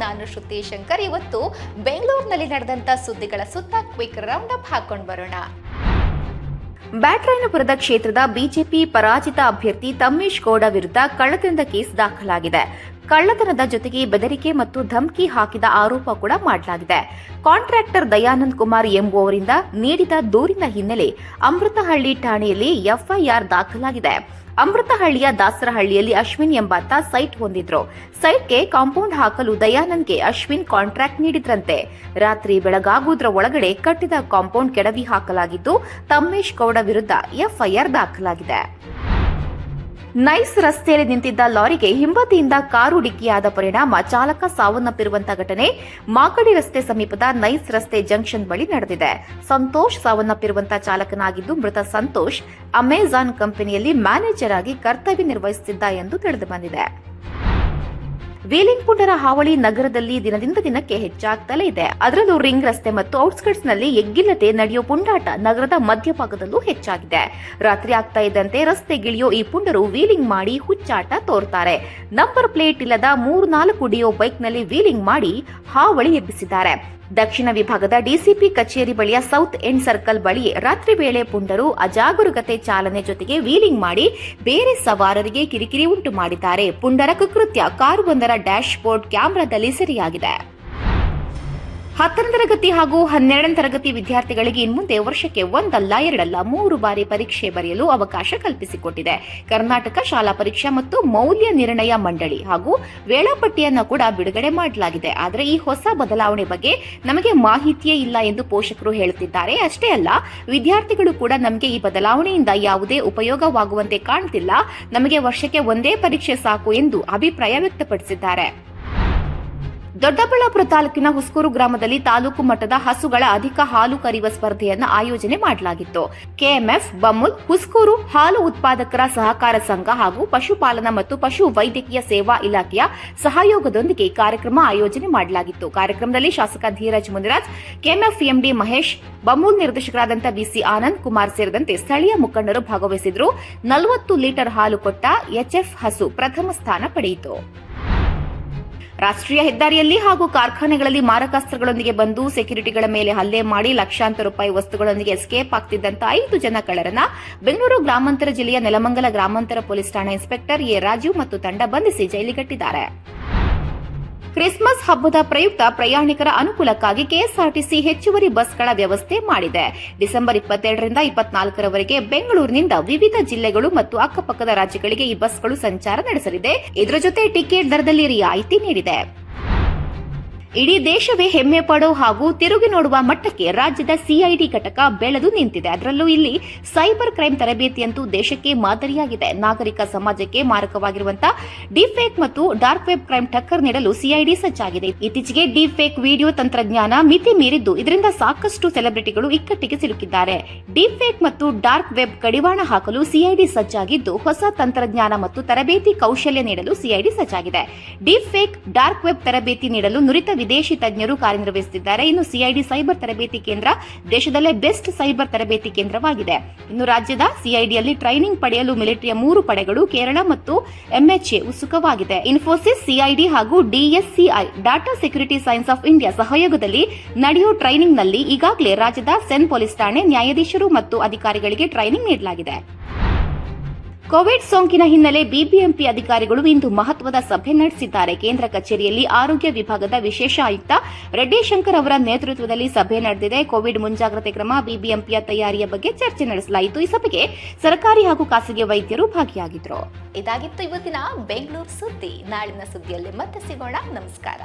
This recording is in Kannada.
ನಾನು ಶ್ರುತಿ ಶಂಕರ್. ಇವತ್ತು ಬೆಂಗಳೂರಿನಲ್ಲಿ ನಡೆದಂತ ಸುದ್ದಿಗಳ ಸುತ್ತ ಕ್ವಿಕ್ ರೌಂಡ್ ಅಪ್ ಹಾಕೊಂಡು ಬರೋಣ. ಬ್ಯಾಟರಾಯನಪುರದ ಕ್ಷೇತ್ರದ ಬಿಜೆಪಿ ಪರಾಜಿತ ಅಭ್ಯರ್ಥಿ ತಮ್ಮೇಶ್ ಗೌಡ ವಿರುದ್ಧ ಕಳ್ಳತನದ ಕೇಸ್ ದಾಖಲಾಗಿದೆ. ಕಳ್ಳತನದ ಜೊತೆಗೆ ಬೆದರಿಕೆ ಮತ್ತು ಧಮಕಿ ಹಾಕಿದ ಆರೋಪ ಕೂಡ ಮಾಡಲಾಗಿದೆ. ಕಾಂಟ್ರಾಕ್ಟರ್ ದಯಾನಂದ್ ಕುಮಾರ್ ಎಂಬುವವರಿಂದ ನೀಡಿದ ದೂರಿನ ಹಿನ್ನೆಲೆ ಅಮೃತಹಳ್ಳಿ ಠಾಣೆಯಲ್ಲಿ ಎಫ್ಐಆರ್ ದಾಖಲಾಗಿದೆ. ಅಮೃತಹಳ್ಳಿಯ ದಾಸರಹಳ್ಳಿಯಲ್ಲಿ ಅಶ್ವಿನ್ ಎಂಬಾತ ಸೈಟ್ ಹೊಂದಿದ್ರು. ಸೈಟ್ಗೆ ಕಾಂಪೌಂಡ್ ಹಾಕಲು ದಯಾನಂದ್ಗೆ ಅಶ್ವಿನ್ ಕಾಂಟ್ರಾಕ್ಟ್ ನೀಡಿದ್ರಂತೆ. ರಾತ್ರಿ ಬೆಳಗಾಗುವುದರ ಒಳಗಡೆ ಕಟ್ಟಿದ ಕಾಂಪೌಂಡ್ ಕೆಡವಿ ಹಾಕಲಾಗಿದ್ದು, ತಮ್ಮೇಶ್ ಗೌಡ ವಿರುದ್ಧ ಎಫ್ಐಆರ್ ದಾಖಲಾಗಿದೆ. ನೈಸ್ ರಸ್ತೆಯಲ್ಲಿ ನಿಂತಿದ್ದ ಲಾರಿಗೆ ಹಿಂಬದಿಯಿಂದ ಕಾರು ಡಿಕ್ಕಿಯಾದ ಪರಿಣಾಮ ಚಾಲಕ ಸಾವನ್ನಪ್ಪಿರುವಂತಹ ಘಟನೆ ಮಾಗಡಿ ರಸ್ತೆ ಸಮೀಪದ ನೈಸ್ ರಸ್ತೆ ಜಂಕ್ಷನ್ ಬಳಿ ನಡೆದಿದೆ. ಸಂತೋಷ್ ಸಾವನ್ನಪ್ಪಿರುವಂತಹ ಚಾಲಕನಾಗಿದ್ದು, ಮೃತ ಸಂತೋಷ್ ಅಮೆಜಾನ್ ಕಂಪನಿಯಲ್ಲಿ ಮ್ಯಾನೇಜರ್ ಆಗಿ ಕರ್ತವ್ಯ ನಿರ್ವಹಿಸುತ್ತಿದ್ದ ಎಂದು ತಿಳಿದುಬಂದಿದೆ. ವೀಲಿಂಗ್ ಪುಂಡರ ಹಾವಳಿ ನಗರದಲ್ಲಿ ದಿನದಿಂದ ದಿನಕ್ಕೆ ಹೆಚ್ಚಾಗ್ತಲೇ ಇದೆ. ಅದರಲ್ಲೂ ರಿಂಗ್ ರಸ್ತೆ ಮತ್ತು ಔಟ್ಸ್ಕರ್ಟ್ಸ್ನಲ್ಲಿ ಎಗ್ಗಿಲ್ಲದೆ ನಡೆಯೋ ಪುಂಡಾಟ ನಗರದ ಮಧ್ಯಭಾಗದಲ್ಲೂ ಹೆಚ್ಚಾಗಿದೆ. ರಾತ್ರಿ ಆಗ್ತಾ ಇದ್ದಂತೆ ರಸ್ತೆಗಿಳಿಯೋ ಈ ಪುಂಡರು ವೀಲಿಂಗ್ ಮಾಡಿ ಹುಚ್ಚಾಟ ತೋರ್ತಾರೆ. ನಂಬರ್ ಪ್ಲೇಟ್ ಇಲ್ಲದ 3-4 ಡಿಯೋ ಬೈಕ್ನಲ್ಲಿ ವೀಲಿಂಗ್ ಮಾಡಿ ಹಾವಳಿ ಎಬ್ಬಿಸಿದ್ದಾರೆ. ದಕ್ಷಿಣ ವಿಭಾಗದ ಡಿಸಿಪಿ ಕಚೇರಿ ಬಳಿಯ ಸೌತ್ ಎಂಡ್ ಸರ್ಕಲ್ ಬಳಿ ರಾತ್ರಿ ವೇಳೆ ಪುಂಡರು ಅಜಾಗರೂಕತೆ ಚಾಲನೆ ಜೊತೆಗೆ ವೀಲಿಂಗ್ ಮಾಡಿ ಬೇರೆ ಸವಾರರಿಗೆ ಕಿರಿಕಿರಿ ಉಂಟು ಮಾಡಿದ್ದಾರೆ. ಪುಂಡರ ಕೃತ್ಯ ಕಾರುವೊಂದರ ಡ್ಯಾಶ್ ಬೋರ್ಡ್ ಕ್ಯಾಮೆರಾದಲ್ಲಿ ಸೆರೆಯಾಗಿದೆ. 10ನೇ ತರಗತಿ ಹಾಗೂ 12ನೇ ತರಗತಿ ವಿದ್ಯಾರ್ಥಿಗಳಿಗೆ ಇನ್ಮುಂದೆ ವರ್ಷಕ್ಕೆ ಒಂದಲ್ಲ ಎರಡಲ್ಲ 3 ಬಾರಿ ಪರೀಕ್ಷೆ ಬರೆಯಲು ಅವಕಾಶ ಕಲ್ಪಿಸಿಕೊಟ್ಟಿದೆ. ಕರ್ನಾಟಕ ಶಾಲಾ ಪರೀಕ್ಷಾ ಮತ್ತು ಮೌಲ್ಯ ನಿರ್ಣಯ ಮಂಡಳಿ ಹಾಗೂ ವೇಳಾಪಟ್ಟಿಯನ್ನು ಕೂಡ ಬಿಡುಗಡೆ ಮಾಡಲಾಗಿದೆ. ಆದರೆ ಈ ಹೊಸ ಬದಲಾವಣೆ ಬಗ್ಗೆ ನಮಗೆ ಮಾಹಿತಿಯೇ ಇಲ್ಲ ಎಂದು ಪೋಷಕರು ಹೇಳುತ್ತಿದ್ದಾರೆ. ಅಷ್ಟೇ ಅಲ್ಲ, ವಿದ್ಯಾರ್ಥಿಗಳು ಕೂಡ ನಮಗೆ ಈ ಬದಲಾವಣೆಯಿಂದ ಯಾವುದೇ ಉಪಯೋಗವಾಗುವಂತೆ ಕಾಣುತ್ತಿಲ್ಲ, ನಮಗೆ ವರ್ಷಕ್ಕೆ ಒಂದೇ ಪರೀಕ್ಷೆ ಸಾಕು ಎಂದು ಅಭಿಪ್ರಾಯ ವ್ಯಕ್ತಪಡಿಸಿದ್ದಾರೆ. ದೊಡ್ಡಬಳ್ಳಾಪುರ ತಾಲೂಕಿನ ಹುಸ್ಕೂರು ಗ್ರಾಮದಲ್ಲಿ ತಾಲೂಕು ಮಟ್ಟದ ಹಸುಗಳ ಅಧಿಕ ಹಾಲು ಕರೆಯುವ ಸ್ಪರ್ಧೆಯನ್ನು ಆಯೋಜನೆ ಮಾಡಲಾಗಿತ್ತು. ಕೆಎಂಎಫ್ ಬಮುಲ್, ಹುಸ್ಕೂರು ಹಾಲು ಉತ್ಪಾದಕರ ಸಹಕಾರ ಸಂಘ ಹಾಗೂ ಪಶುಪಾಲನಾ ಮತ್ತು ಪಶು ವೈದ್ಯಕೀಯ ಸೇವಾ ಇಲಾಖೆಯ ಸಹಯೋಗದೊಂದಿಗೆ ಕಾರ್ಯಕ್ರಮ ಆಯೋಜನೆ ಮಾಡಲಾಗಿತ್ತು. ಕಾರ್ಯಕ್ರಮದಲ್ಲಿ ಶಾಸಕ ಧೀರಜ್ ಮುನಿರಾಜ್, ಕೆಎಂಎಫ್ ಎಂಡಿ ಮಹೇಶ್, ಬಮೂಲ್ ನಿರ್ದೇಶಕರಾದಂತಹ ಬಿಸಿ ಆನಂದ್ ಕುಮಾರ್ ಸೇರಿದಂತೆ ಸ್ಥಳೀಯ ಮುಖಂಡರು ಭಾಗವಹಿಸಿದ್ರು. 40 ಲೀಟರ್ ಹಾಲು ಕೊಟ್ಟ ಎಚ್ಎಫ್ ಹಸು ಪ್ರಥಮ ಸ್ಥಾನ ಪಡೆಯಿತು. ರಾಷ್ಟ್ರೀಯ ಹೆದ್ದಾರಿಯಲ್ಲಿ ಹಾಗೂ ಕಾರ್ಖಾನೆಗಳಲ್ಲಿ ಮಾರಕಾಸ್ತ್ರಗಳೊಂದಿಗೆ ಬಂದು ಸೆಕ್ಯೂರಿಟಿಗಳ ಮೇಲೆ ಹಲ್ಲೆ ಮಾಡಿ ಲಕ್ಷಾಂತರ ರೂಪಾಯಿ ವಸ್ತುಗಳೊಂದಿಗೆ ಎಸ್ಕೇಪ್ ಆಗ್ತಿದ್ದಂತ 5 ಜನ ಕಳ್ಳರನ್ನ ಬೆಂಗಳೂರು ಗ್ರಾಮಾಂತರ ಜಿಲ್ಲೆಯ ನೆಲಮಂಗಲ ಗ್ರಾಮಾಂತರ ಪೊಲೀಸ್ ಠಾಣಾ ಇನ್ಸ್ಪೆಕ್ಟರ್ ಎ ರಾಜು ಮತ್ತು ತಂಡ ಬಂಧಿಸಿ ಜೈಲಿಗಟ್ಟಿದ್ದಾರೆ. ಕ್ರಿಸ್ಮಸ್ ಹಬ್ಬದ ಪ್ರಯುಕ್ತ ಪ್ರಯಾಣಿಕರ ಅನುಕೂಲಕ್ಕಾಗಿ ಕೆಎಸ್ಆರ್ಟಿಸಿ ಹೆಚ್ಚುವರಿ ಬಸ್ಗಳ ವ್ಯವಸ್ಥೆ ಮಾಡಿದೆ. ಡಿಸೆಂಬರ್ 22ರಿಂದ 24ರವರೆಗೆ ಬೆಂಗಳೂರಿನಿಂದ ವಿವಿಧ ಜಿಲ್ಲೆಗಳು ಮತ್ತು ಅಕ್ಕಪಕ್ಕದ ರಾಜ್ಯಗಳಿಗೆ ಈ ಬಸ್ಗಳು ಸಂಚಾರ ನಡೆಸಲಿದೆ. ಇದರ ಜೊತೆ ಟಿಕೆಟ್ ದರದಲ್ಲಿ ರಿಯಾಯಿತಿ ನೀಡಿದೆ. ಇಡೀ ದೇಶವೇ ಹೆಮ್ಮೆ ಪಡೋ ಹಾಗೂ ತಿರುಗಿ ನೋಡುವ ಮಟ್ಟಕ್ಕೆ ರಾಜ್ಯದ ಸಿಐಡಿ ಘಟಕ ಬೆಳೆದು ನಿಂತಿದೆ. ಅದರಲ್ಲೂ ಇಲ್ಲಿ ಸೈಬರ್ ಕ್ರೈಂ ತರಬೇತಿಯಂತೂ ದೇಶಕ್ಕೆ ಮಾದರಿಯಾಗಿದೆ. ನಾಗರಿಕ ಸಮಾಜಕ್ಕೆ ಮಾರಕವಾಗಿರುವಂತಹ ಡೀಫೇಕ್ ಮತ್ತು ಡಾರ್ಕ್ ವೆಬ್ ಕ್ರೈಂ ಟಕ್ಕರ್ ನೀಡಲು ಸಿಐಡಿ ಸಜ್ಜಾಗಿದೆ. ಇತ್ತೀಚೆಗೆ ಡೀಫೇಕ್ ವಿಡಿಯೋ ತಂತ್ರಜ್ಞಾನ ಮಿತಿ ಮೀರಿದ್ದು ಇದರಿಂದ ಸಾಕಷ್ಟು ಸೆಲೆಬ್ರಿಟಿಗಳು ಇಕ್ಕಟ್ಟಿಗೆ ಸಿಲುಕಿದ್ದಾರೆ. ಡೀಫೇಕ್ ಮತ್ತು ಡಾರ್ಕ್ ವೆಬ್ ಕಡಿವಾಣ ಹಾಕಲು ಸಿಐಡಿ ಸಜ್ಜಾಗಿದ್ದು, ಹೊಸ ತಂತ್ರಜ್ಞಾನ ಮತ್ತು ತರಬೇತಿ ಕೌಶಲ್ಯ ನೀಡಲು ಸಿಐಡಿ ಸಜ್ಜಾಗಿದೆ. ಡೀಫೇಕ್ ಡಾರ್ಕ್ ವೆಬ್ ತರಬೇತಿ ನೀಡಲು ನುರಿತ ವಿದೇಶಿ ತಜ್ಞರು ಕಾರ್ಯನಿರ್ವಹಿಸುತ್ತಿದ್ದಾರೆ. ಇನ್ನು ಸಿಐಡಿ ಸೈಬರ್ ತರಬೇತಿ ಕೇಂದ್ರ ದೇಶದಲ್ಲೇ ಬೆಸ್ಟ್ ಸೈಬರ್ ತರಬೇತಿ ಕೇಂದ್ರವಾಗಿದೆ. ಇನ್ನು ರಾಜ್ಯದ ಸಿಐಡಿಯಲ್ಲಿ ಟ್ರೈನಿಂಗ್ ಪಡೆಯಲು ಮಿಲಿಟರಿಯ 3 ಪಡೆಗಳು ಕೇರಳ ಮತ್ತು ಎಂಎಚ್ಎ ಉತ್ಸುಕವಾಗಿದೆ. ಇನ್ಫೋಸಿಸ್, ಸಿಐಡಿ ಹಾಗೂ DSCI data security science of India ಸಹಯೋಗದಲ್ಲಿ ನಡೆಯುವ ಟ್ರೈನಿಂಗ್ನಲ್ಲಿ ಈಗಾಗಲೇ ರಾಜ್ಯದ ಸೆನ್ ಪೊಲೀಸ್ ಠಾಣೆ ನ್ಯಾಯಾಧೀಶರು ಮತ್ತು ಅಧಿಕಾರಿಗಳಿಗೆ ಟ್ರೈನಿಂಗ್ ನೀಡಲಾಗಿದೆ. ಕೋವಿಡ್ ಸೋಂಕಿನ ಹಿನ್ನೆಲೆ ಬಿಬಿಎಂಪಿ ಅಧಿಕಾರಿಗಳು ಇಂದು ಮಹತ್ವದ ಸಭೆ ನಡೆಸಿದ್ದಾರೆ. ಕೇಂದ್ರ ಕಚೇರಿಯಲ್ಲಿ ಆರೋಗ್ಯ ವಿಭಾಗದ ವಿಶೇಷ ಆಯುಕ್ತ ರೆಡ್ಡಿ ಶಂಕರ್ ಅವರ ನೇತೃತ್ವದಲ್ಲಿ ಸಭೆ ನಡೆದಿದೆ. ಕೋವಿಡ್ ಮುಂಜಾಗ್ರತೆ ಕ್ರಮ, ಬಿಬಿಎಂಪಿಯ ತಯಾರಿಯ ಬಗ್ಗೆ ಚರ್ಚೆ ನಡೆಸಲಾಯಿತು. ಈ ಸಭೆಗೆ ಸರ್ಕಾರಿ ಹಾಗೂ ಖಾಸಗಿ ವೈದ್ಯರು ಭಾಗಿಯಾಗಿದ್ದರು. ಇದಾಗಿತ್ತು ಇವತ್ತಿನ ಬೆಂಗಳೂರು ಸುದ್ದಿ. ನಾಳಿನ ಸುದ್ದಿಯಲ್ಲಿ ಮತ್ತೆ ಸಿಗೋಣ. ನಮಸ್ಕಾರ.